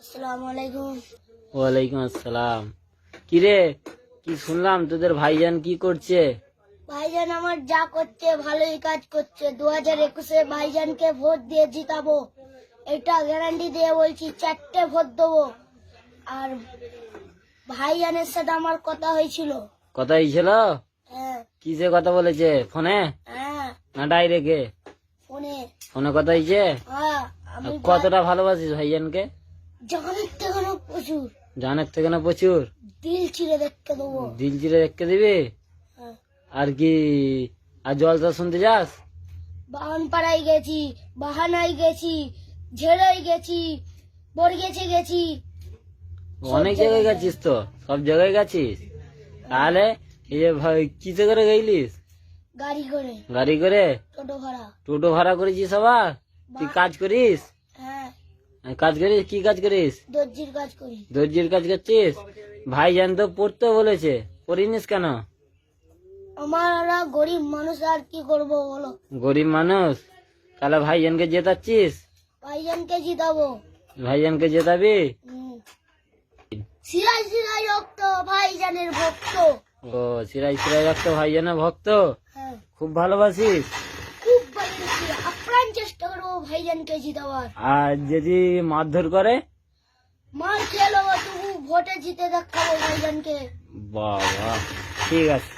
আসসালামু আলাইকুম। ওয়ালাইকুম আসসালাম। কিরে, কি শুনলাম তোদের ভাইজান কি করছে? ভাইজান আমার যা করছে ভালোই কাজ করছে। 2021-এ ভাইজানকে ভোট দিয়ে জিতাবো, এটা গ্যারান্টি দিয়ে বলছি। 4টে ভোট দেবো। আর ভাইজানের সাথে আমার কথা হয়েছিল। কথা হয়েছিল? হ্যাঁ কিসে কথা বলেছে? ফোনে হ্যাঁ না ডাইরেক্টে? ফোনে। ফোনে কথা হয়েছে। হ্যাঁ আমি কতটা ভালোবাসিস ভাইজানকে? জানের থেকে না প্রচুর, জানের থেকে না প্রচুর? দিল ছিঁড়ে দেখতে দেবো। দিল চিরে রেখে দিবি? হ্যাঁ। আর কি, আর জলসা শুনতে যাস? বাহানপাড়ায় গেছি, বাহানায় গেছি, ঝেড়াই গেছি, বরগেছে গেছি। অনেক জায়গায় গেছিস তো, সব জায়গায় গেছিস। তাহলে এই যে ভাই কিসে করে গেলিস? গাড়ি করে, গাড়ি করে? টোটো ভাড়া। টোটো ভাড়া করেছিস আবার? তুই কাজ করিস? হ্যাঁ কাজ করিস? কি কাজ করিস? দর্জির কাজ করি। দর্জির কাজ করছিস? ভাইজান তো পড়তে বলেছে, পড়িনিস কেন? আমরা গরিব মানুষ, আর কি করব বলো। গরিব মানুষ, তাহলে ভাইজানকে জেতাচ্ছিস? ভাইজানকে জিতাবো। ভাইজানকে জেতাবি? সিরাই সিরাই রক্ত ভাইজানের ভক্ত। ও, সিরাই সিরাই রক্ত ভাইজানের ভক্ত। হ্যাঁ খুব ভালোবাসিস? খুব ভালোবাসি, আপ্রাণ চেষ্টা করবো ভাইজানকে জিতাবার। আর যদি মারধর করে? মার খেলো তবু ভোটে জিতে দেখাবো ভাইজানকে। বাবা, ঠিক আছে।